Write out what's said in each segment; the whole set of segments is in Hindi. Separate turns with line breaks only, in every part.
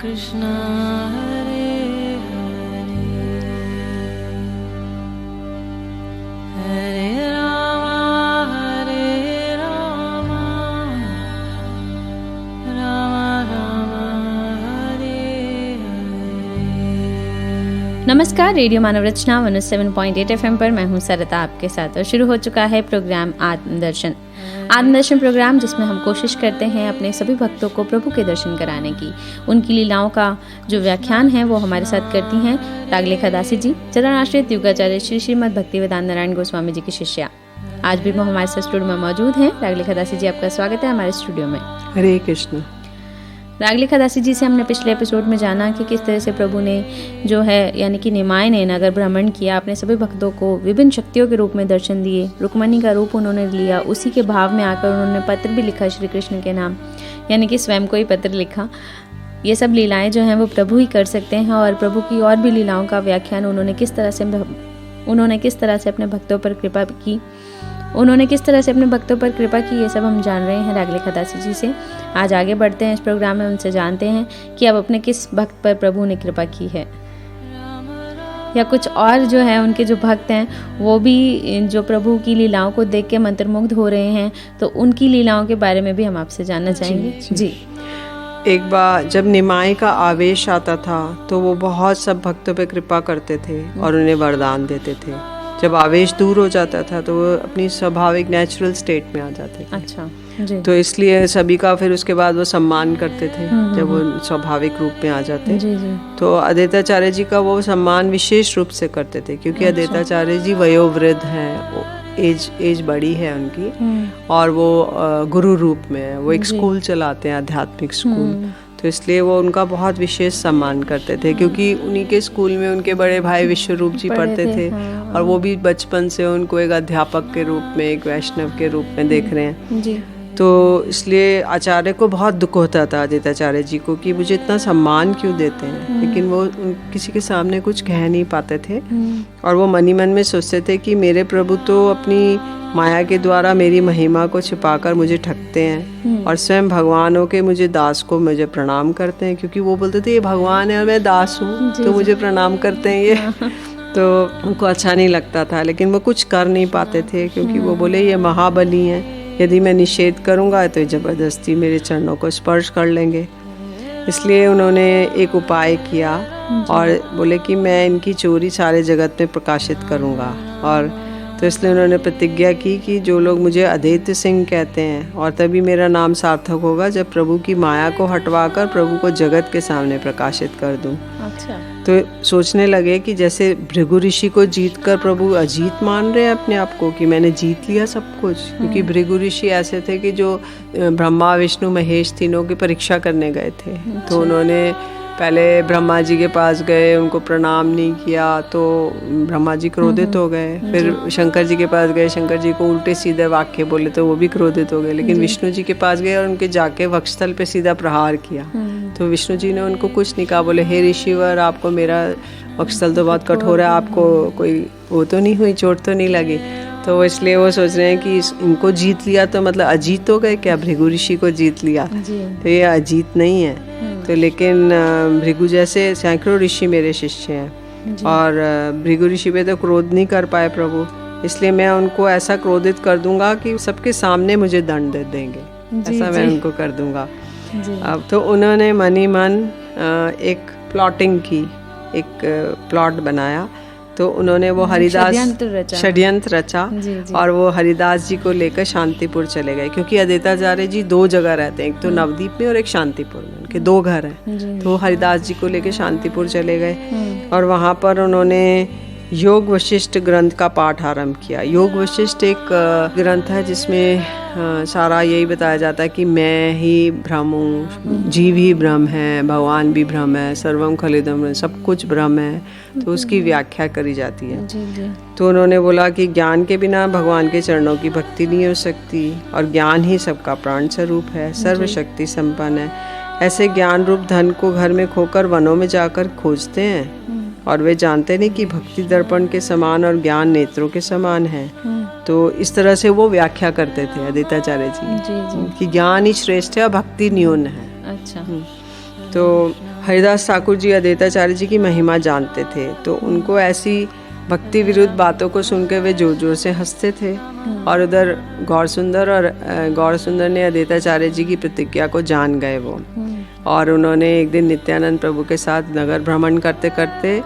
कृष्ण हरे हरे हरे राम राम राम हरे हरे।
नमस्कार, रेडियो मानव रचना 107.8 FM पर मैं हूं सरता आपके साथ और शुरू हो चुका है प्रोग्राम आत्मदर्शन। आत्मदर्शन प्रोग्राम जिसमें हम कोशिश करते हैं अपने सभी भक्तों को प्रभु के दर्शन कराने की। उनकी लीलाओं का जो व्याख्यान है वो हमारे साथ करती हैं रागलेखा दासी जी, चरणाश्रित युगाचार्य श्री श्रीमद् भक्तिवेदांत नारायण गोस्वामी जी की शिष्या। आज भी वो हमारे साथ स्टूडियो में मौजूद हैं। रागलेखा दासी जी, आपका स्वागत है हमारे स्टूडियो में।
हरे कृष्ण।
रागलेखा दासी जी से हमने पिछले एपिसोड में जाना कि किस तरह से प्रभु ने जो है यानी कि निमाय ने नगर भ्रमण किया, अपने सभी भक्तों को विभिन्न शक्तियों के रूप में दर्शन दिए, रुक्मणी का रूप उन्होंने लिया, उसी के भाव में आकर उन्होंने पत्र भी लिखा श्री कृष्ण के नाम, यानी कि स्वयं को ही पत्र लिखा। ये सब लीलाएं जो हैं वो प्रभु ही कर सकते हैं और प्रभु की और भी लीलाओं का व्याख्यान उन्होंने किस तरह से अपने भक्तों पर कृपा की, ये सब हम जान रहे हैं रागलेखा दासी जी से। आज आगे बढ़ते हैं इस प्रोग्राम में, उनसे जानते हैं कि अब अपने किस भक्त पर प्रभु ने कृपा की है, या कुछ और जो है उनके जो भक्त हैं वो भी जो प्रभु की लीलाओं को देख के मंत्रमुग्ध हो रहे हैं, तो उनकी लीलाओं के बारे में भी हम आपसे जानना चाहेंगे। जी।
एक बार जब निमाई का आवेश आता था तो वो बहुत सब भक्तों पे कृपा करते थे और उन्हें वरदान देते थे। जब आवेश दूर हो जाता था तो वो अपनी स्वाभाविक नेचुरल स्टेट में आ जाते थे।
अच्छा जी।
तो इसलिए सभी का फिर उसके बाद वो सम्मान करते थे जब वो स्वाभाविक रूप में आ जाते।
जी जी।
तो अद्वैताचार्य जी का वो सम्मान विशेष रूप से करते थे क्योंकि अद्वैताचार्य जी वयोवृद्ध हैं, एज बड़ी है उनकी, और वो गुरु रूप में है। वो एक स्कूल चलाते हैं, आध्यात्मिक स्कूल, तो इसलिए वो उनका बहुत विशेष सम्मान करते थे क्योंकि उन्हीं के स्कूल में उनके बड़े भाई विश्वरूप जी पढ़ते थे और वो भी बचपन से उनको एक अध्यापक के रूप में, एक वैष्णव के रूप में देख रहे हैं
जी।
तो इसलिए आचार्य को बहुत दुख होता था अद्वैताचार्य जी को कि मुझे इतना सम्मान क्यों देते हैं, लेकिन वो किसी के सामने कुछ कह नहीं पाते थे और वो मन ही मन में सोचते थे कि मेरे प्रभु तो अपनी माया के द्वारा मेरी महिमा को छिपाकर मुझे ठगते हैं और स्वयं भगवान हो के मुझे दास को मुझे प्रणाम करते हैं, क्योंकि वो बोलते थे ये भगवान है और मैं दास हूँ तो मुझे प्रणाम करते हैं ये। तो उनको अच्छा नहीं लगता था, लेकिन वो कुछ कर नहीं पाते थे क्योंकि वो बोले ये महाबली हैं, यदि मैं निषेध करूँगा तो ज़बरदस्ती मेरे चरणों को स्पर्श कर लेंगे। इसलिए उन्होंने एक उपाय किया और बोले कि मैं इनकी चोरी सारे जगत में प्रकाशित करूँगा। और तो इसलिए उन्होंने प्रतिज्ञा की कि जो लोग मुझे अद्वैत सिंह कहते हैं और तभी मेरा नाम सार्थक होगा जब प्रभु की माया को हटवाकर प्रभु को जगत के सामने प्रकाशित कर दूं।
अच्छा।
तो सोचने लगे कि जैसे भृगु ऋषि को जीतकर प्रभु अजीत मान रहे हैं अपने आप को कि मैंने जीत लिया सब कुछ, क्योंकि भृगु ऋषि ऐसे थे कि जो ब्रह्मा विष्णु महेश तीनों की परीक्षा करने गए थे। तो उन्होंने पहले ब्रह्मा जी के पास गए, उनको प्रणाम नहीं किया तो ब्रह्मा जी क्रोधित हो गए। फिर शंकर जी के पास गए, शंकर जी को उल्टे सीधे वाक्य बोले तो वो भी क्रोधित हो गए। लेकिन विष्णु जी के पास गए और उनके जाके वक्षस्थल पे सीधा प्रहार किया तो विष्णु जी ने उनको कुछ नहीं कहा, बोले हे ऋषिवर आपको मेरा वक्षस्थल तो बहुत कठोर है, आपको कोई वो तो नहीं हुई, चोट तो नहीं लगी। तो इसलिए वो सोच रहे हैं कि इनको जीत लिया तो मतलब अजीत हो गए क्या, भृगु ऋषि को जीत लिया, तो ये अजीत नहीं है। तो लेकिन भृगु जैसे सैकड़ों ऋषि मेरे शिष्य हैं और भृगु ऋषि पे तो क्रोध नहीं कर पाए प्रभु, इसलिए मैं उनको ऐसा क्रोधित कर दूंगा कि सबके सामने मुझे दंड दे देंगे, ऐसा मैं उनको कर दूंगा। अब तो उन्होंने मन ही मन एक प्लॉटिंग की, एक प्लॉट बनाया। तो उन्होंने वो हरिदास षड्यंत्र रचा और वो हरिदास जी को लेकर शांतिपुर चले गए, क्योंकि अद्वैताचार्य जी दो जगह रहते हैं, एक तो नवदीप में और एक शांतिपुर में, उनके दो घर हैं। तो हरिदास जी को लेकर शांतिपुर चले गए और वहाँ पर उन्होंने योग वशिष्ठ ग्रंथ का पाठ आरंभ किया। योग वशिष्ठ एक ग्रंथ है जिसमें सारा यही बताया जाता है कि मैं ही ब्रह्म हूँ, जीव ही ब्रह्म है, भगवान भी ब्रह्म है, सर्वम खलिदम, सब कुछ ब्रह्म है। तो उसकी व्याख्या करी जाती है। तो उन्होंने बोला कि ज्ञान के बिना भगवान के चरणों की भक्ति नहीं हो सकती और ज्ञान ही सबका प्राण स्वरूप है, सर्वशक्ति संपन्न है। ऐसे ज्ञान रूप धन को घर में खोकर वनों में जाकर खोजते हैं और वे जानते नहीं कि भक्ति दर्पण के समान और ज्ञान नेत्रों के समान है। तो इस तरह से वो व्याख्या करते थे अद्वैताचार्य जी कि ज्ञान ही श्रेष्ठ है और भक्ति न्यून है।
अच्छा।
तो हरिदास ठाकुर जी अद्वैताचार्य जी की महिमा जानते थे, तो उनको ऐसी भक्ति विरुद्ध बातों को सुनकर वे जोर जोर से हंसते थे। और उधर गौर सुंदर ने अद्वैताचार्य जी की प्रतिज्ञा को जान गए वो, और उन्होंने एक दिन नित्यानंद प्रभु के साथ नगर भ्रमण करते करते।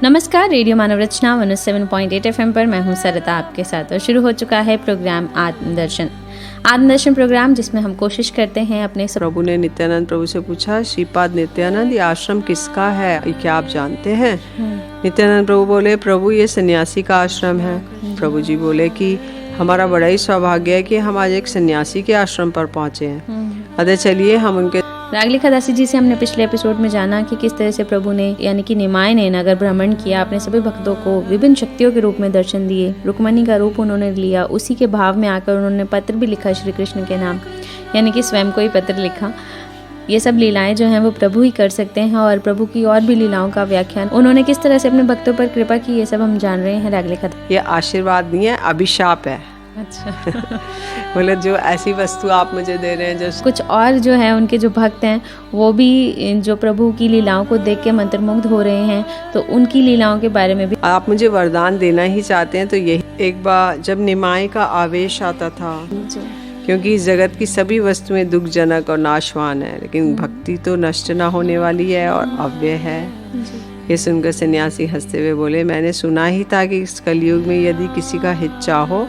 नमस्कार, रेडियो मानव रचना 107.8 FM पर मैं हूँ सरिता आपके साथ, और शुरू हो चुका है प्रोग्राम आत्मदर्शन प्रोग्राम, जिसमें हम कोशिश करते हैं अपने
प्रभु ने नित्यानंद प्रभु से पूछा, श्रीपाद नित्यानंद, ये आश्रम किसका है, ये क्या आप जानते हैं? नित्यानंद प्रभु बोले, प्रभु ये सन्यासी का आश्रम है। प्रभु जी बोले कि हमारा बड़ा ही सौभाग्य है कि हम आज एक सन्यासी के आश्रम पर पहुंचे हैं। अतः चलिए हम उनके।
रागलिखा दासी जी से हमने पिछले एपिसोड में जाना कि किस तरह से प्रभु ने यानी कि निमाय ने नगर भ्रमण किया, अपने सभी भक्तों को विभिन्न शक्तियों के रूप में दर्शन दिए, रुक्मणी का रूप उन्होंने लिया, उसी के भाव में आकर उन्होंने पत्र भी लिखा श्री कृष्ण के नाम, यानी कि स्वयं को ही पत्र लिखा। ये सब लीलाएं जो हैं वो प्रभु ही कर सकते हैं, और प्रभु की और भी लीलाओं का व्याख्यान उन्होंने किस तरह से अपने भक्तों पर कृपा की, ये सब हम जान रहे हैं रागलिखा।
ये आशीर्वाद नहीं है, अभिशाप है।
अच्छा।
बोले जो ऐसी वस्तु आप मुझे दे रहे हैं, जो
कुछ और जो है उनके जो भक्त हैं वो भी जो प्रभु की लीलाओं को देख के मंत्रमुग्ध हो रहे हैं, तो उनकी लीलाओं के बारे में भी
आप मुझे वरदान देना ही चाहते हैं। तो यही एक बार जब निमाय का आवेश आता था, क्योंकि इस जगत की सभी वस्तुएं दुखजनक और नाशवान है, लेकिन भक्ति तो नष्ट ना होने वाली है और अव्यय है। ये सुनकर सन्यासी हंसते हुए बोले, मैंने सुना ही था कि इस कलयुग में यदि किसी का हित चाहो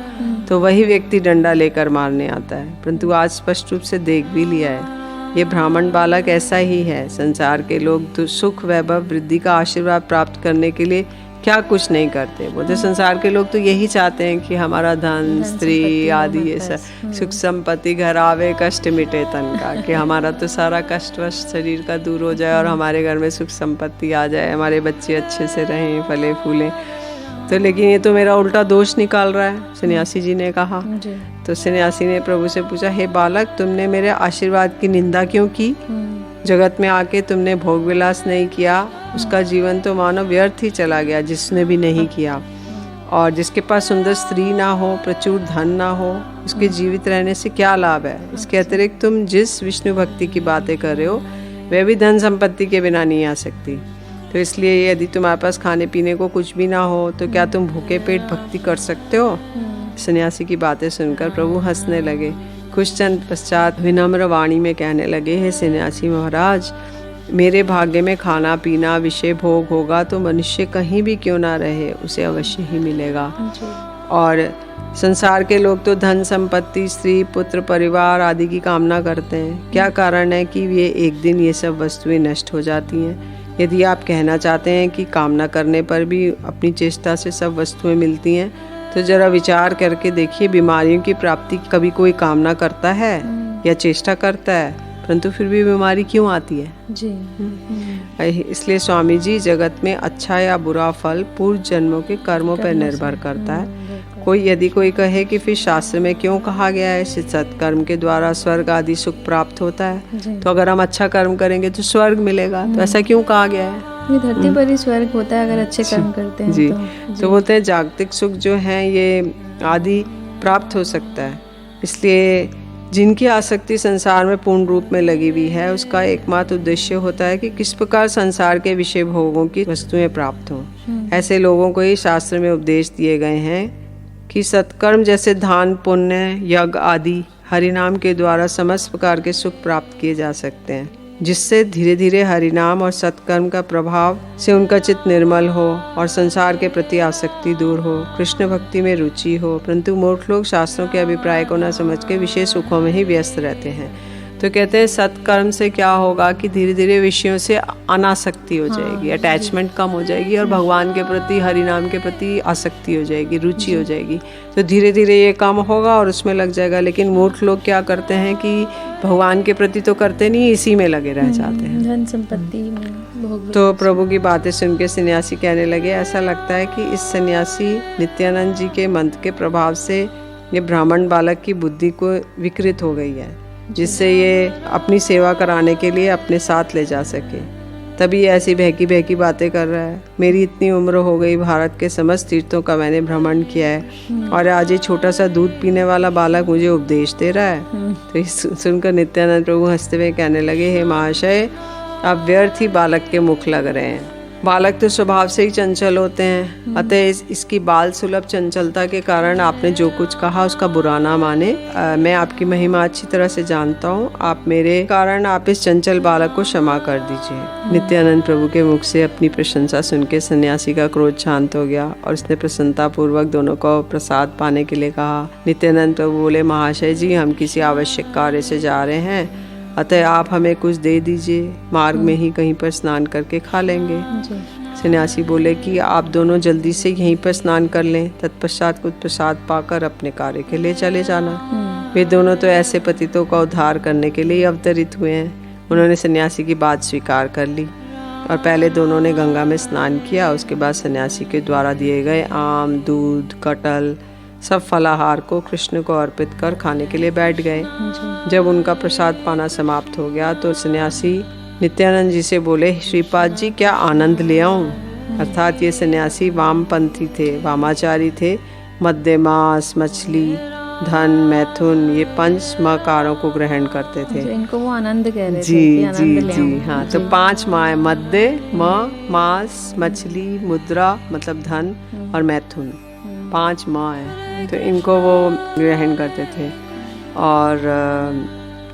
तो वही व्यक्ति डंडा लेकर मारने आता है, परंतु आज स्पष्ट रूप से देख भी लिया है। ये ब्राह्मण बालक ऐसा ही है। संसार के लोग तो सुख, वैभव, वृद्धि का आशीर्वाद प्राप्त करने के लिए क्या कुछ नहीं करते। बोलते संसार के लोग तो यही चाहते हैं कि हमारा धन, स्त्री आदि ये सब सुख संपत्ति घर आवे, कष्ट मिटे तन का, कि हमारा तो सारा कष्ट वश शरीर का दूर हो जाए और हमारे घर में सुख संपत्ति आ जाए, हमारे बच्चे अच्छे से रहें, फले फूले। तो लेकिन ये तो मेरा उल्टा दोष निकाल रहा है, सन्यासी जी ने कहा। तो सन्यासी ने प्रभु से पूछा, हे बालक, तुमने मेरे आशीर्वाद की निंदा क्यों की? जगत में आके तुमने भोग विलास नहीं किया, उसका जीवन तो मानो व्यर्थ ही चला गया। जिसने भी नहीं किया, और जिसके पास सुंदर स्त्री ना हो, प्रचुर धन ना हो, उसके जीवित रहने से क्या लाभ है? इसके अतिरिक्त तुम जिस विष्णु भक्ति की बातें कर रहे हो वह भी धन संपत्ति के बिना नहीं आ सकती। तो इसलिए यदि तुम्हारे पास खाने पीने को कुछ भी ना हो तो क्या तुम भूखे पेट भक्ति कर सकते हो? सन्यासी की बातें सुनकर प्रभु हंसने लगे। कुछ चंद पश्चात विनम्र वाणी में कहने लगे, हे सन्यासी महाराज, मेरे भाग्य में खाना पीना विषय भोग होगा तो मनुष्य कहीं भी क्यों ना रहे, उसे अवश्य ही मिलेगा। और संसार के लोग तो धन संपत्ति, स्त्री पुत्र परिवार आदि की कामना करते हैं। क्या कारण है कि ये एक दिन ये सब वस्तुएं नष्ट हो जाती हैं? यदि आप कहना चाहते हैं कि कामना करने पर भी अपनी चेष्टा से सब वस्तुएं मिलती हैं, तो जरा विचार करके देखिए, बीमारियों की प्राप्ति कभी कोई कामना करता है या चेष्टा करता है, परंतु फिर भी बीमारी क्यों आती है जी? इसलिए स्वामी जी, जगत में अच्छा या बुरा फल पूर्व जन्मों के कर्मों पर निर्भर करता है। कोई कहे कि फिर शास्त्र में क्यों कहा गया है सत्कर्म के द्वारा स्वर्ग आदि सुख प्राप्त होता है, तो अगर हम अच्छा कर्म करेंगे तो स्वर्ग मिलेगा, तो ऐसा क्यों कहा गया है?
ये धरती पर ही स्वर्ग होता है अगर अच्छे कर्म करते हैं
जी। तो बोलते हैं जागतिक सुख जो है ये आदि प्राप्त हो सकता है। इसलिए जिनकी आसक्ति संसार में पूर्ण रूप में लगी हुई है, उसका एकमात्र उद्देश्य होता है कि किस प्रकार संसार के विषय भोगों की वस्तुएं प्राप्त हों। ऐसे लोगों को ही शास्त्र में उपदेश दिए गए हैं कि सत्कर्म जैसे दान, पुण्य, यज्ञ आदि हरिनाम के द्वारा समस्त प्रकार के सुख प्राप्त किए जा सकते हैं, जिससे धीरे धीरे हरिनाम और सत्कर्म का प्रभाव से उनका चित्त निर्मल हो और संसार के प्रति आसक्ति दूर हो, कृष्ण भक्ति में रुचि हो। परंतु मूर्ख लोग शास्त्रों के अभिप्राय को न समझ के विषय सुखों में ही व्यस्त रहते हैं। तो कहते हैं सत्कर्म से क्या होगा कि धीरे धीरे विषयों से अनासक्ति हो जाएगी, अटैचमेंट कम हो जाएगी, और भगवान के प्रति, हरिनाम के प्रति आसक्ति हो जाएगी, रुचि हो जाएगी। तो धीरे धीरे ये कम होगा और उसमें लग जाएगा। लेकिन मूर्ख लोग क्या करते हैं कि भगवान के प्रति तो करते नहीं, इसी में लगे रह जाते हैं, धन संपत्ति में। तो प्रभु की बातें सुन के सन्यासी कहने लगे, ऐसा लगता है कि इस सन्यासी नित्यानंद जी के मंत्र के प्रभाव से ये ब्राह्मण बालक की बुद्धि को विकृत हो गई है, जिससे ये अपनी सेवा कराने के लिए अपने साथ ले जा सके। तभी ऐसी बहकी बहकी बातें कर रहा है। मेरी इतनी उम्र हो गई, भारत के समस्त तीर्थों का मैंने भ्रमण किया है, और आज ये छोटा सा दूध पीने वाला बालक मुझे उपदेश दे रहा है। तो सुनकर नित्यानंद प्रभु हंसते हुए कहने लगे, हे महाशय, आप व्यर्थ ही बालक के मुख लग रहे हैं। बालक तो स्वभाव से ही चंचल होते हैं, अतः इसकी बाल सुलभ चंचलता के कारण आपने जो कुछ कहा उसका बुरा ना माने। मैं आपकी महिमा अच्छी तरह से जानता हूँ, आप मेरे कारण आप इस चंचल बालक को क्षमा कर दीजिए। नित्यानंद प्रभु के मुख से अपनी प्रशंसा सुन के सन्यासी का क्रोध शांत हो गया और उसने प्रसन्नता पूर्वक दोनों को प्रसाद पाने के लिए कहा। नित्यानंद प्रभु बोले, महाशय जी, हम किसी आवश्यक कार्य से जा रहे हैं, अतः आप हमें कुछ दे दीजिए, मार्ग में ही कहीं पर स्नान करके खा लेंगे। सन्यासी बोले कि आप दोनों जल्दी से यहीं पर स्नान कर लें, तत्पश्चात कुछ प्रसाद पाकर अपने कार्य के लिए चले जाना। वे दोनों तो ऐसे पतितों का उद्धार करने के लिए अवतरित हुए हैं। उन्होंने सन्यासी की बात स्वीकार कर ली और पहले दोनों ने गंगा में स्नान किया। उसके बाद सन्यासी के द्वारा दिए गए आम, दूध, कटहल सब फलाहार को कृष्ण को अर्पित कर खाने के लिए बैठ गए। जब उनका प्रसाद पाना समाप्त हो गया तो सन्यासी नित्यानंद जी से बोले, श्रीपाद जी, क्या आनंद ले आऊं? अर्थात ये सन्यासी वामपंथी थे, वामाचारी थे। मद्य, मांस, मछली, धन, मैथुन, ये पंच मकारों को ग्रहण करते थे।
इनको वो आनंद कह रहे थे
जी
कि आनंद
जी
ले
जी
आओ।
हाँ, तो 5 माँ, मद्य, मांस, मछली, मुद्रा मतलब धन और मैथुन, 5 माँ है, तो इनको वो ग्रहण करते थे। और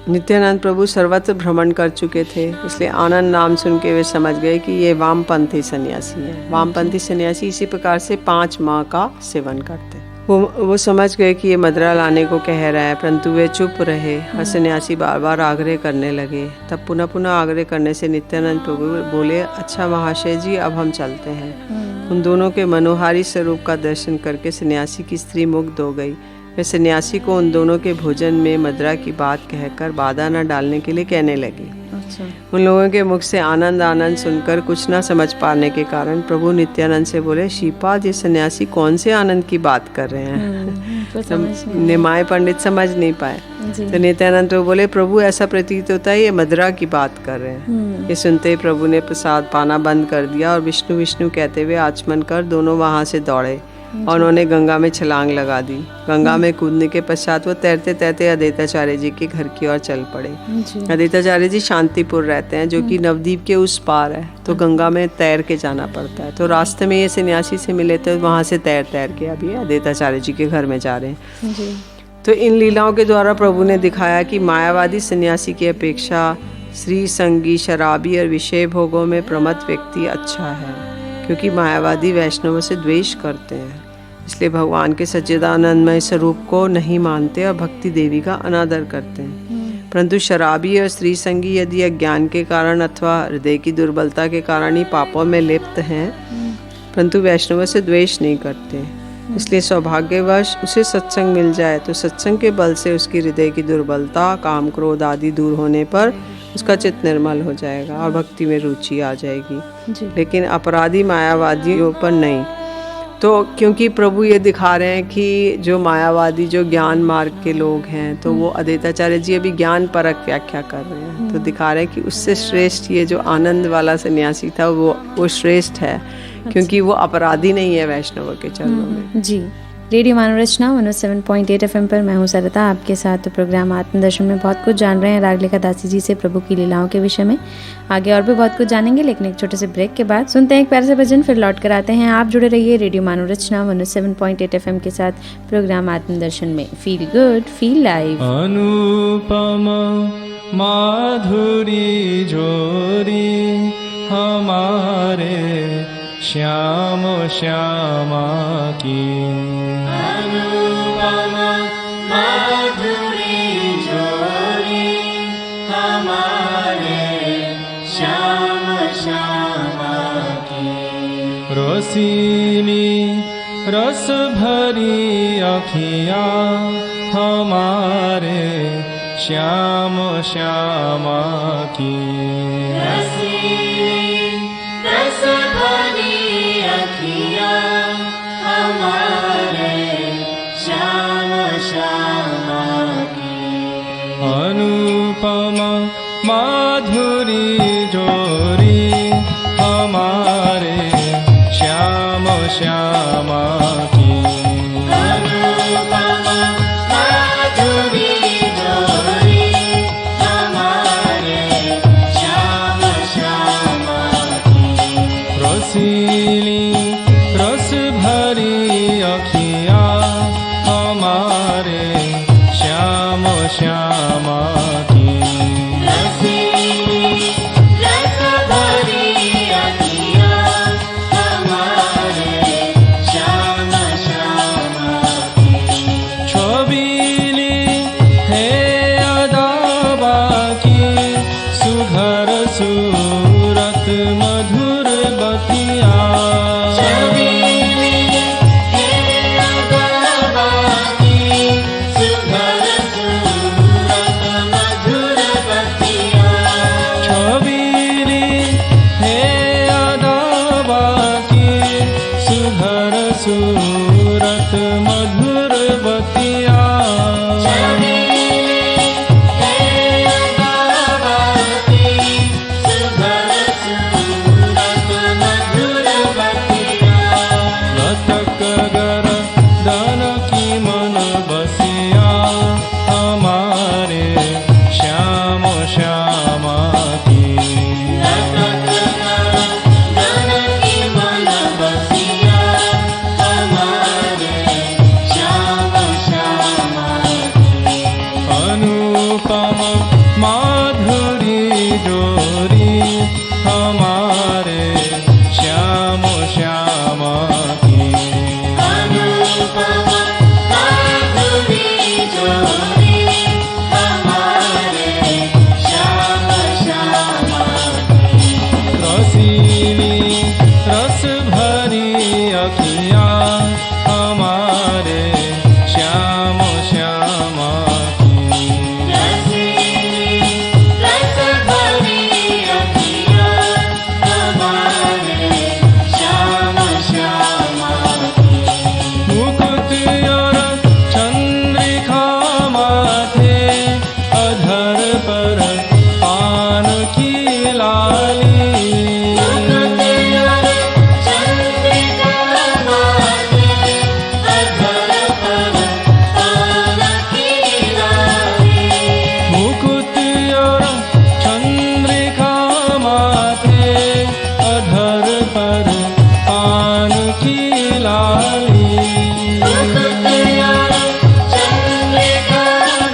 नित्यानंद प्रभु सर्वत्र भ्रमण कर चुके थे, इसलिए आनंद नाम सुन के वे समझ गए कि ये वामपंथी सन्यासी है। वामपंथी सन्यासी इसी प्रकार से 5 माह का सेवन करते। वो समझ गए कि ये मदिरा लाने को कह रहा है, परंतु वे चुप रहे और सन्यासी बार बार आग्रह करने लगे। तब पुनः पुनः आग्रह करने से नित्यानंद प्रभु बोले, अच्छा महाशय जी, अब हम चलते हैं। उन दोनों के मनोहारी स्वरूप का दर्शन करके सन्यासी की स्त्री मुग्ध हो गई। वे सन्यासी को उन दोनों के भोजन में मदिरा की बात कहकर बाधा न डालने के लिए कहने लगी।
अच्छा।
उन लोगों के मुख से आनंद आनंद सुनकर कुछ न समझ पाने के कारण प्रभु नित्यानंद से बोले, श्रीपाद, ये सन्यासी कौन से आनंद की बात कर रहे हैं? निमाय पंडित समझ नहीं पाए। तो नित्यानंद तो बोले, प्रभु, ऐसा प्रतीत होता है ये मदिरा की बात कर रहे हैं। ये सुनते ही प्रभु ने प्रसाद पाना बंद कर दिया और विष्णु विष्णु कहते हुए आचमन कर दोनों वहां से दौड़े और उन्होंने गंगा में छलांग लगा दी। गंगा में कूदने के पश्चात वो तैरते तैरते अद्वैताचार्य जी के घर की ओर चल पड़े। अद्वैताचार्य जी शांतिपुर रहते हैं, जो कि नवद्वीप के उस पार है, तो गंगा में तैर के जाना पड़ता है। तो रास्ते में ये सन्यासी से मिले थे, वहां से तैर के अभी अद्वैताचार्य जी के घर में जा रहे हैं। तो इन लीलाओं के द्वारा प्रभु ने दिखाया कि मायावादी सन्यासी की अपेक्षा श्री संगी, शराबी और विषय भोगों में प्रमत्त व्यक्ति अच्छा है, क्योंकि मायावादी वैष्णवों से द्वेष करते हैं, इसलिए भगवान के सच्चिदानंदमय स्वरूप को नहीं मानते और भक्ति देवी का अनादर करते हैं। परंतु शराबी और स्त्री संगी यदि अज्ञान के कारण अथवा हृदय की दुर्बलता के कारण ही पापों में लिप्त हैं, परंतु वैष्णवों से द्वेष नहीं करते, इसलिए सौभाग्यवश उसे सत्संग मिल जाए तो सत्संग के बल से उसकी हृदय की दुर्बलता, काम, क्रोध आदि दूर होने पर उसका चित्त निर्मल हो जाएगा और भक्ति में रुचि आ जाएगी। लेकिन अपराधी मायावादियों पर नहीं। तो क्योंकि प्रभु ये दिखा रहे हैं कि जो मायावादी, जो ज्ञान मार्ग के लोग हैं, तो वो अद्वैताचार्य जी अभी ज्ञान परक व्याख्या कर रहे हैं, तो दिखा रहे हैं कि उससे श्रेष्ठ ये जो आनंद वाला सन्यासी था वो श्रेष्ठ है, क्योंकि वो अपराधी नहीं है वैष्णव के चरणों में।
जी। रेडियो मानव रचना 107.8 FM पर मैं हूँ सरिता आपके साथ। तो प्रोग्राम आत्मदर्शन में बहुत कुछ जान रहे हैं रागलिका दासी जी से प्रभु की लीलाओं के विषय में। आगे और भी बहुत कुछ जानेंगे, लेकिन एक छोटे से ब्रेक के बाद सुनते हैं एक प्यारे से भजन, फिर लौट कर आते हैं। आप जुड़े रहिए रेडियो मानव रचना 107.8 FM के साथ प्रोग्राम आत्मदर्शन में। Feel good, feel live.
Anupam Madhuri जोरी हमारे श्याम श्यामा की, अनुपम माधुरी जोरी हमारे श्याम श्यामा की। रोसीली रस भरी अखियाँ हमारे श्याम श्यामा की, रस भरी अखियाँ हमारे श्याम श्यामा की। अनुपम माधुरी जोरी हमारे श्याम श्यामा की, अनुपम माधुरी जोरी हमारे श्याम श्यामा
हमारे श्याम श्यामा की।
रसीली रस भरी अखियाँ हमारे श्याम श्यामा की।
छबीली है अदाबा की सुघर सूरत मधुर बतिया।
छबीली है अदाबा की सुघर सूरत मधुर बतिया।
छबीली है अदाबा की सुघर सूरत मधुर बतिया।
छबीली है अदाबा की सुघर सूरत मधुर बतिया।
रतक गर दन की मन बसिया हमारे श्याम श्यामा की।
गगन की मन बसिया हमारे श्याम श्यामा की।
अनुपम माधुरी जोरी हमारे श्याम श्यामा की।
अनुपम माधुरी जोरी हमारे श्याम श्यामा की।
रसीली रस भरी अखियाँ हमारे श्याम श्यामा की।
रसीली रस भरी अखियाँ हमारे श्याम श्यामा की।
मुकुट और चंद्रिका माथे अधर पर पान की लाली।
मुकुट और चंद्रिका माथे अधर पर पान की लाली।
मुकुट और चंद्रिका माथे अधर पर पान की लाली।
मुकुट और चंद्रिका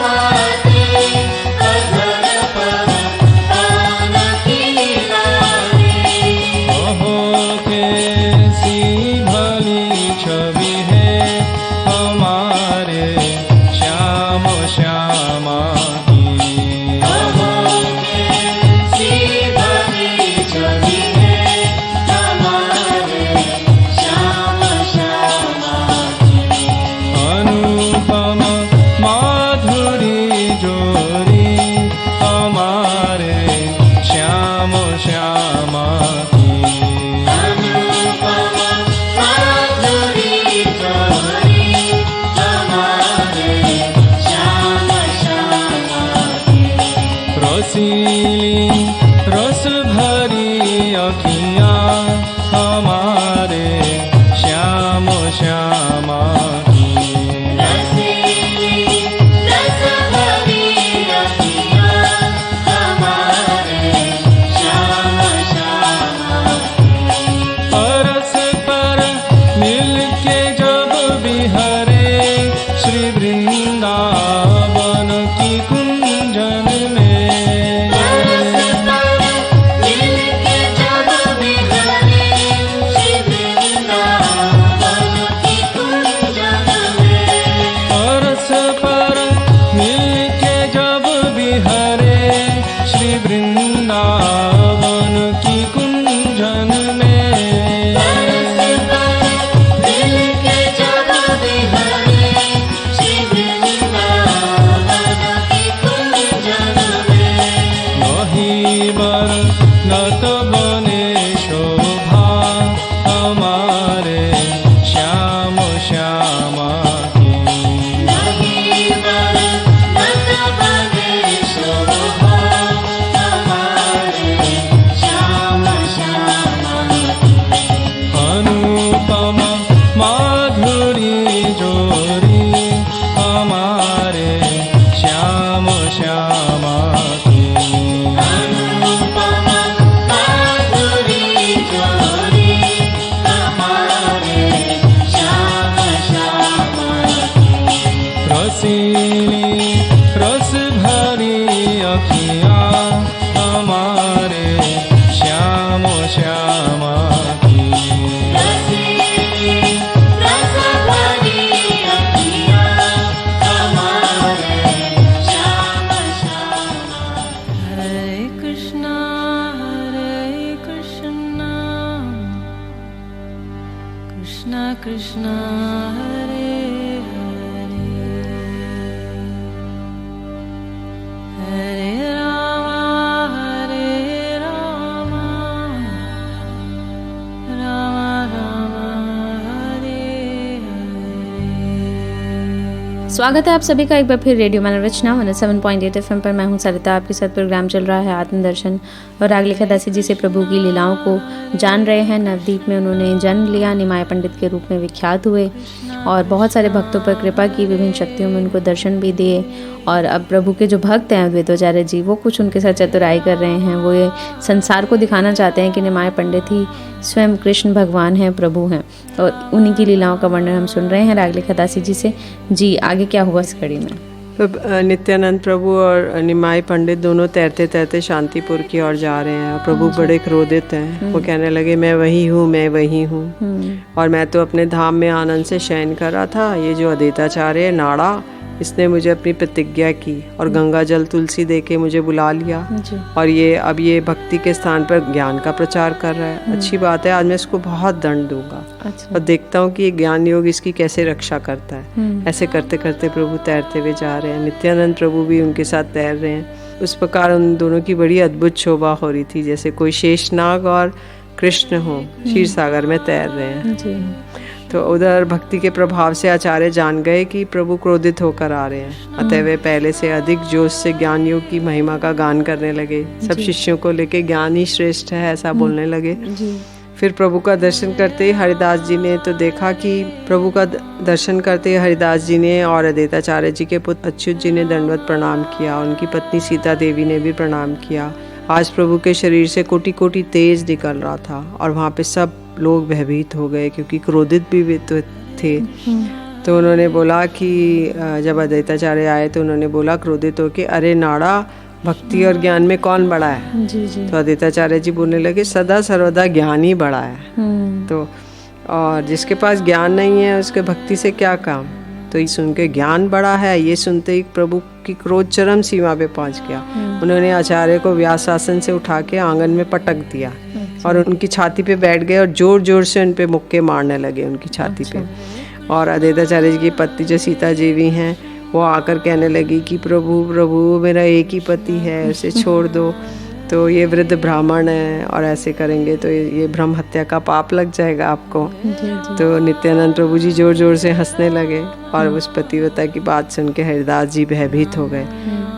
माथे अधर पर पान की लाली।
अहो कैसी भली छवि है हमारे श्याम श्यामा की।
कैसी भली छवि है हमारे श्याम श्यामा की।
अनुपम माधुरी जोरी हमारे श्याम श्यामा की।
अनुपम माधुरी जोरी हमारे श्याम श्यामा की।
रसीली रस भरी अखियाँ हमारे श्याम श्यामा की।
रसीली रस भरी अखियाँ हमारे श्याम श्यामा की।
परस्पर मिल के जब बिहरे श्री वृंदावन की कुंजन में।
परस्पर मिल के जब बिहरे श्री वृंदावन की कुंजन में।
परस्पर मिल के जब बिहरे श्री वृंदावन की कुंजन में।
परस्पर मिल के जब बिहरे श्री वृंदावन
हसीनी रस भरी अखियाँ हमारे श्याम श्यामा की
रसीली रस भरी अखियाँ हमारे Shyam Shyama.
Hare Krishna, Krishna Krishna, Hare Hare, Hare Rama, Rama Rama, Hare Hare।
स्वागत है आप सभी का एक बार फिर रेडियो मनोरचना 107.8 FM पर। मैं हूं सरिता, आपके साथ प्रोग्राम चल रहा है आत्मदर्शन। और रागलिखा दासी जी से प्रभु की लीलाओं को जान रहे हैं। नवदीप में उन्होंने जन्म लिया, निमाय पंडित के रूप में विख्यात हुए और बहुत सारे भक्तों पर कृपा की, विभिन्न शक्तियों में उनको दर्शन भी दिए। और अब प्रभु के जो भक्त हैं अद्वैताचार्य जी, वो कुछ उनके साथ चतुराई कर रहे हैं। वो ये संसार को दिखाना चाहते हैं कि निमाय पंडित ही स्वयं कृष्ण भगवान हैं, प्रभु हैं। और उन्हीं की लीलाओं का वर्णन हम सुन रहे हैं रागलिखा दासी जी से। जी, आगे क्या हुआ इस कड़ी में?
तो नित्यानंद प्रभु और निमाई पंडित दोनों तैरते तैरते शांतिपुर की ओर जा रहे हैं। प्रभु बड़े क्रोधित हैं। वो कहने लगे, मैं वही हूँ, मैं वही हूँ, और मैं तो अपने धाम में आनंद से शयन कर रहा था। ये जो अद्वैताचार्य नाड़ा, इसने मुझे अपनी प्रतिज्ञा की और गंगा जल तुलसी दे के मुझे बुला लिया। और ये अब ये भक्ति के स्थान पर ज्ञान का प्रचार कर रहा है। अच्छी बात है, आज मैं इसको बहुत दंड दूंगा। और देखता हूँ कि ये ज्ञान योग इसकी कैसे रक्षा करता है। ऐसे करते करते प्रभु तैरते हुए जा रहे हैं। नित्यानंद प्रभु भी उनके साथ तैर रहे हैं। उस प्रकार उन दोनों की बड़ी अद्भुत शोभा हो रही थी, जैसे कोई शेषनाग और कृष्ण हो क्षीर सागर में तैर रहे हैं। तो उधर भक्ति के प्रभाव से आचार्य जान गए कि प्रभु क्रोधित होकर आ रहे हैं। अतः वे पहले से अधिक जोश से ज्ञान योग की महिमा का गान करने लगे। सब शिष्यों को लेके ज्ञान ही श्रेष्ठ है, ऐसा बोलने लगे। फिर प्रभु का दर्शन करते ही हरिदास जी ने तो देखा कि प्रभु का दर्शन करते ही हरिदास जी ने और अद्वैताचार्य जी के पुत्र अच्युत जी ने दंडवत प्रणाम किया। उनकी पत्नी सीता देवी ने भी प्रणाम किया। आज प्रभु के शरीर से कोटि कोटि तेज निकल रहा था और वहाँ पे सब लोग भयभीत हो गए, क्योंकि क्रोधित भी तो थे। तो उन्होंने बोला कि जब अद्वैताचार्य आए तो उन्होंने बोला क्रोधित होके, अरे नाड़ा, भक्ति और ज्ञान में कौन बड़ा है? तो अद्वैताचार्य जी बोलने लगे, सदा सर्वदा ज्ञान ही बड़ा है। तो और जिसके पास ज्ञान नहीं है उसके भक्ति से क्या काम? तो ये सुन के ज्ञान बड़ा है, ये सुनते ही प्रभु की क्रोध चरम सीमा पे पहुंच गया। उन्होंने आचार्य को व्यासासन से उठा के आंगन में पटक दिया और उनकी छाती पे बैठ गए और जोर जोर से उन पे मुक्के मारने लगे उनकी छाती पे। और अद्वैताचार्य जी की पत्नी जो सीता जी भी हैं, वो आकर कहने लगी कि प्रभु प्रभु, मेरा एक ही पति है, उसे छोड़ दो। तो ये वृद्ध ब्राह्मण है और ऐसे करेंगे तो ये ब्रह्म हत्या का पाप लग जाएगा आपको। तो नित्यानंद प्रभु जी जोर जोर से हंसने लगे और उस पतिव्रता की बात सुन के हरिदास जी भयभीत हो गए।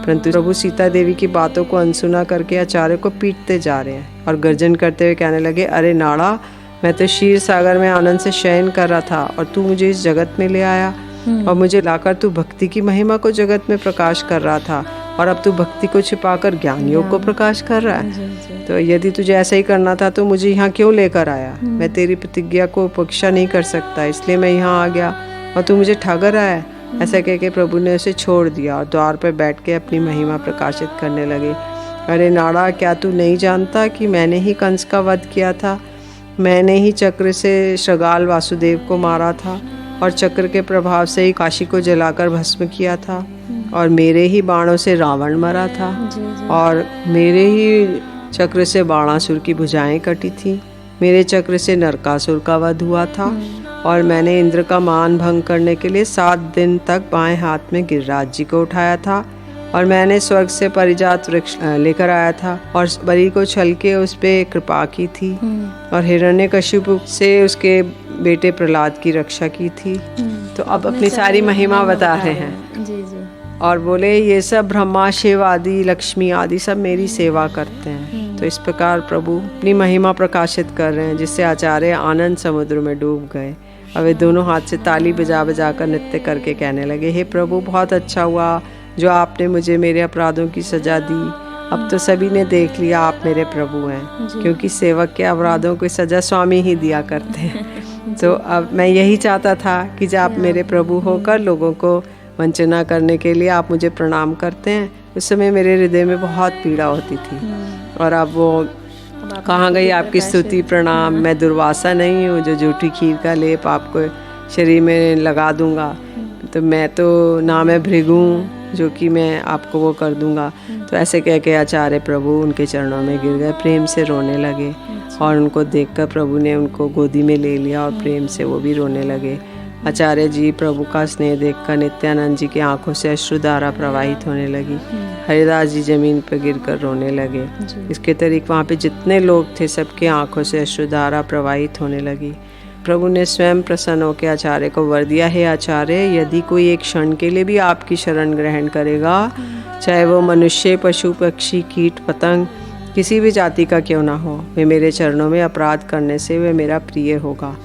परंतु प्रभु सीता देवी की बातों को अनसुना करके आचार्य को पीटते जा रहे हैं और गर्जन करते हुए कहने लगे, अरे नाड़ा, मैं तो क्षीर सागर में आनंद से शयन कर रहा था और तू मुझे इस जगत में ले आया और मुझे लाकर तू भक्ति की महिमा को जगत में प्रकाश कर रहा था, और अब तू भक्ति को छिपाकर ज्ञान योग को प्रकाश कर रहा है। तो यदि तुझे ऐसा ही करना था तो मुझे यहाँ क्यों लेकर आया? मैं तेरी प्रतिज्ञा को उपेक्षा नहीं कर सकता, इसलिए मैं यहाँ आ गया और तू मुझे ठग रहा है। ऐसा कह के प्रभु ने उसे छोड़ दिया और द्वार पर बैठ के अपनी महिमा प्रकाशित करने लगे। अरे नाड़ा, क्या तू नहीं जानता कि मैंने ही कंस का वध किया था? मैंने ही चक्र से श्रगाल वासुदेव को मारा था और चक्र के प्रभाव से ही काशी को जलाकर भस्म किया था, और मेरे ही बाणों से रावण मरा था, और मेरे ही चक्र से बाणासुर की भुजाएं कटी थी। मेरे चक्र से नरकासुर का वध हुआ था, और मैंने इंद्र का मान भंग करने के लिए 7 दिन तक बाएं हाथ में गिरिराज जी को उठाया था, और मैंने स्वर्ग से परिजात वृक्ष लेकर आया था और बलि को छल के उस पे कृपा की थी, और हिरण्यकशिपु से उसके बेटे प्रहलाद की रक्षा की थी। तो अब अपनी सारी महिमा बता रहे हैं और बोले, ये सब ब्रह्मा, शिव आदि, लक्ष्मी आदि सब मेरी सेवा करते हैं। तो इस प्रकार प्रभु अपनी महिमा प्रकाशित कर रहे हैं, जिससे आचार्य आनंद समुद्र में डूब गए। अब वे दोनों हाथ से ताली बजा बजा कर नृत्य करके कहने लगे, हे प्रभु, बहुत अच्छा हुआ जो आपने मुझे मेरे अपराधों की सजा दी। अब तो सभी ने देख लिया आप मेरे प्रभु हैं, क्योंकि सेवक के अपराधों की सजा स्वामी ही दिया करते हैं। तो अब मैं यही चाहता था कि जब आप मेरे प्रभु होकर लोगों को वंचना करने के लिए आप मुझे प्रणाम करते हैं। उस समय मेरे हृदय में बहुत पीड़ा होती थी। और अब वो कहाँ गई आपकी स्तुति प्रणाम, मैं दुर्वासा नहीं हूँ जो झूठी खीर का लेप आपको शरीर में लगा दूंगा, तो मैं तो ना मैं भृगु हूँ जो कि मैं आपको वो कर दूंगा। तो ऐसे कह के आचार्य प्रभु उनके चरणों में गिर गए, प्रेम से रोने लगे। और उनको देखकर प्रभु ने उनको गोदी में ले लिया और प्रेम से वो भी रोने लगे। आचार्य जी प्रभु का स्नेह देखकर नित्यानंद जी की आंखों से अश्रुधारा प्रवाहित होने लगी। हरिदास जी जमीन पर गिरकर रोने लगे। इसके तरीक वहाँ पे जितने लोग थे सबके आंखों से अश्रुधारा प्रवाहित होने लगी। प्रभु ने स्वयं प्रसन्न होकर आचार्य को वर दिया, हे आचार्य, यदि कोई एक क्षण के लिए भी आपकी शरण ग्रहण करेगा, चाहे वो मनुष्य, पशु, पक्षी, कीट, पतंग, किसी भी जाति का क्यों ना हो, वे मेरे चरणों में अपराध करने से वे मेरा प्रिय होगा।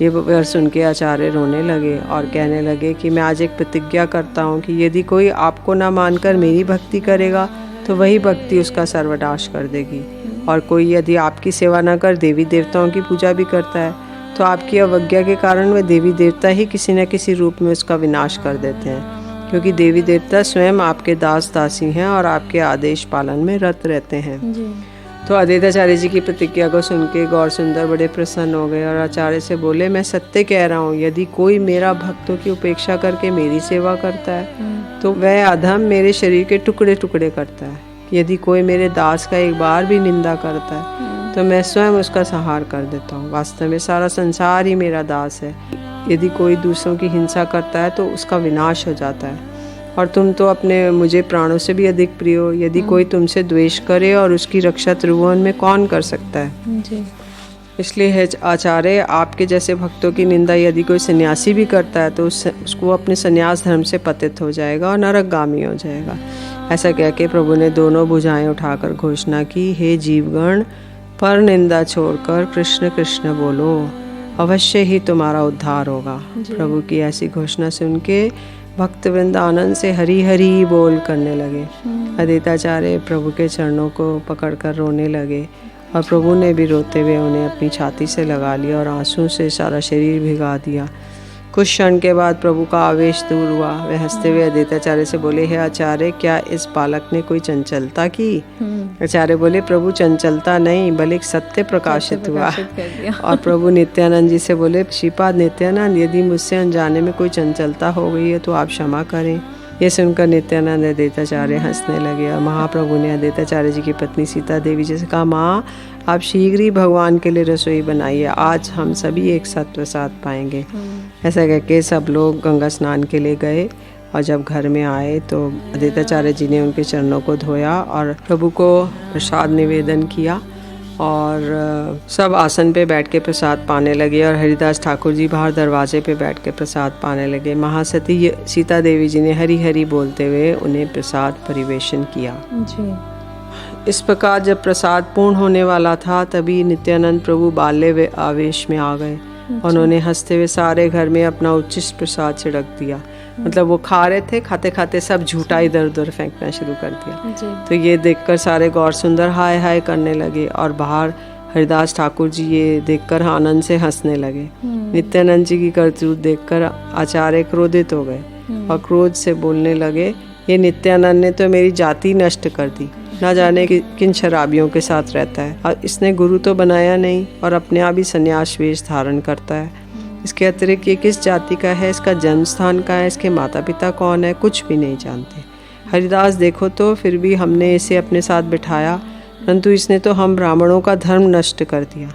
ये वर सुन के आचार्य रोने लगे और कहने लगे कि मैं आज एक प्रतिज्ञा करता हूँ कि यदि कोई आपको ना मानकर मेरी भक्ति करेगा तो वही भक्ति उसका सर्वनाश कर देगी। और कोई यदि आपकी सेवा ना कर देवी देवताओं की पूजा भी करता है तो आपकी अवज्ञा के कारण वे देवी देवता ही किसी न किसी रूप में उसका विनाश कर देते हैं, क्योंकि देवी देवता स्वयं आपके दास दासी हैं और आपके आदेश पालन में रत रहते हैं। तो अद्वैताचार्य जी की प्रतिज्ञा को सुन के गौर सुंदर बड़े प्रसन्न हो गए और आचार्य से बोले, मैं सत्य कह रहा हूँ, यदि कोई मेरा भक्तों की उपेक्षा करके मेरी सेवा करता है तो वह अधम मेरे शरीर के टुकड़े टुकड़े करता है। यदि कोई मेरे दास का एक बार भी निंदा करता है तो मैं स्वयं उसका संहार कर देता हूँ। वास्तव में सारा संसार ही मेरा दास है। यदि कोई दूसरों की हिंसा करता है तो उसका विनाश हो जाता है। और तुम तो अपने मुझे प्राणों से भी अधिक प्रिय हो। यदि कोई तुमसे द्वेष करे और उसकी रक्षा त्रिभुवन में कौन कर सकता है।
जी।
इसलिए है आचार्य, आपके जैसे भक्तों की निंदा यदि कोई सन्यासी भी करता है तो उसको अपने सन्यास धर्म से पतित हो जाएगा और नरकगामी हो जाएगा। ऐसा कह के प्रभु ने दोनों भुजाएं उठाकर घोषणा की, हे जीवगण, पर निंदा छोड़कर कृष्ण कृष्ण बोलो, अवश्य ही तुम्हारा उद्धार होगा। प्रभु की ऐसी घोषणा सुन के भक्त वृंद आनंद से हरि हरि बोल करने लगे। अद्वैताचार्य प्रभु के चरणों को पकड़कर रोने लगे और प्रभु ने भी रोते हुए उन्हें अपनी छाती से लगा लिया और आंसू से सारा शरीर भिगा दिया। कुछ क्षण के बाद प्रभु का आवेश दूर हुआ। वे हंसते हुए अद्वैताचार्य से बोले, हे आचार्य, क्या इस बालक ने कोई चंचलता की? आचार्य बोले, प्रभु चंचलता नहीं बल्कि सत्य प्रकाशित हुआ। और प्रभु नित्यानंद जी से बोले, श्रीपाद नित्यानंद, यदि मुझसे अनजाने में कोई चंचलता हो गई है तो आप क्षमा करें। ये सुनकर नित्यानंद अद्वैताचार्य हंसने लगे और महाप्रभु ने अद्वैताचार्य जी की पत्नी सीता देवी जी से कहा, माँ, आप शीघ्र ही भगवान के लिए रसोई बनाइए, आज हम सभी एक साथ प्रसाद पाएंगे। ऐसा कह के सब लोग गंगा स्नान के लिए गए और जब घर में आए तो अद्वैताचार्य जी ने उनके चरणों को धोया और प्रभु को प्रसाद निवेदन किया और सब आसन पे बैठ के प्रसाद पाने लगे और हरिदास ठाकुर जी बाहर दरवाजे पे बैठ के प्रसाद पाने लगे। महासती सीता देवी जी ने हरि हरि बोलते हुए उन्हें प्रसाद परिवेशन किया।
जी।
इस प्रकार जब प्रसाद पूर्ण होने वाला था तभी नित्यानंद प्रभु बाल्य आवेश में आ गए। उन्होंने हंसते हुए सारे घर में अपना उच्चिष्ट प्रसाद छिड़क दिया। मतलब वो खा रहे थे, खाते खाते सब झूठा इधर उधर फेंकना शुरू कर दिया। तो ये देखकर सारे गौर सुंदर हाय हाय करने लगे और बाहर हरिदास ठाकुर जी ये देखकर आनंद से हंसने लगे। नित्यानंद जी की करतूत देखकर आचार्य क्रोधित हो गए और क्रोध से बोलने लगे, ये नित्यानंद ने तो मेरी जाति नष्ट कर दी, ना जाने किन शराबियों के साथ रहता है और इसने गुरु तो बनाया नहीं और अपने आप ही संन्यास वेश धारण करता है। इसके अतिरिक्त ये किस जाति का है, इसका जन्म स्थान कहाँ है, इसके माता पिता कौन है, कुछ भी नहीं जानते। हरिदास देखो तो फिर भी हमने इसे अपने साथ बिठाया, परंतु इसने तो हम ब्राह्मणों का धर्म नष्ट कर दिया।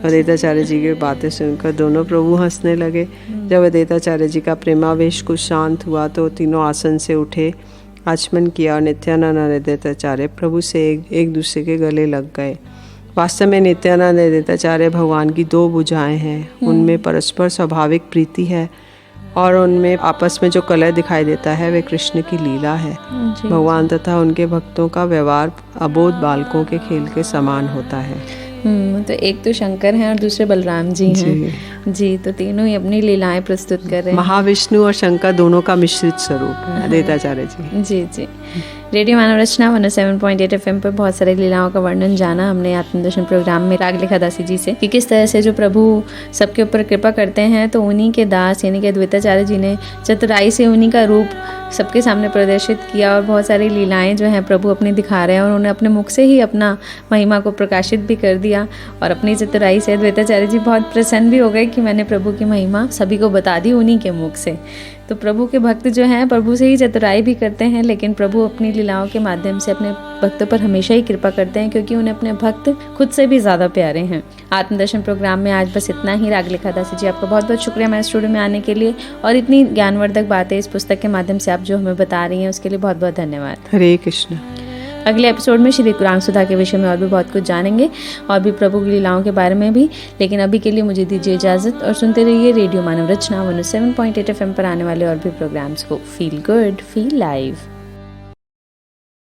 अद्वैताचार्य जी की बातें सुनकर दोनों प्रभु हंसने लगे। जब अद्वैताचार्य जी का प्रेमावेश कुछ शांत हुआ तो तीनों आसन से उठे, आचमन किया और नित्यानंद और अद्वैताचार्य प्रभु से एक दूसरे के गले लग गए। वास्तव में नित्यानंद अद्वैताचार्य भगवान की दो भुजाएं हैं, उनमें परस्पर स्वाभाविक प्रीति है और उनमें आपस में जो कलह दिखाई देता है वह कृष्ण की लीला है। भगवान तथा उनके भक्तों का व्यवहार अबोध बालकों के खेल के समान होता है।
तो एक तो शंकर हैं और दूसरे बलराम जी हैं। जी, तो तीनों ही अपनी लीलाएं प्रस्तुत कर रहे हैं।
महाविष्णु और शंकर दोनों का मिश्रित स्वरूप है अद्वैताचार्य जी।
जी जी। रेडियो मानव रचना 107.8 FM पर बहुत सारे लीलाओं का वर्णन जाना हमने आत्मदर्शन प्रोग्राम में रागलिखा दासी जी से कि किस तरह से जो प्रभु सबके ऊपर कृपा करते हैं, तो उन्हीं के दास यानी कि अद्वैताचार्य जी ने चतुराई से उन्हीं का रूप सबके सामने प्रदर्शित किया और बहुत सारी लीलाएं जो हैं प्रभु अपनी दिखा रहे हैं और उन्होंने अपने मुख से ही अपना महिमा को प्रकाशित भी कर दिया। और अपनी चतुराई से अद्वैताचार्य जी बहुत प्रसन्न भी हो गए कि मैंने प्रभु की महिमा सभी को बता दी उन्हीं के मुख से। तो प्रभु के भक्त जो हैं प्रभु से ही चतुराई भी करते हैं, लेकिन प्रभु अपनी लीलाओं के माध्यम से अपने भक्तों पर हमेशा ही कृपा करते हैं, क्योंकि उन्हें अपने भक्त खुद से भी ज़्यादा प्यारे हैं। आत्मदर्शन प्रोग्राम में आज बस इतना ही। रागलिखा दासी जी आपका बहुत बहुत शुक्रिया हमारे स्टूडियो में आने के लिए और इतनी ज्ञानवर्धक बातें इस पुस्तक के माध्यम से आप जो हमें बता रही हैं उसके लिए बहुत बहुत धन्यवाद।
हरे कृष्ण।
अगले एपिसोड में श्री कुरान सुधा के विषय में और भी बहुत कुछ जानेंगे और भी प्रभु की लीलाओं के बारे में भी, लेकिन अभी के लिए मुझे दीजिए इजाज़त और सुनते रहिए रेडियो मानव रचना 107.8 FM पर आने वाले और भी प्रोग्राम्स को। Feel good, feel live.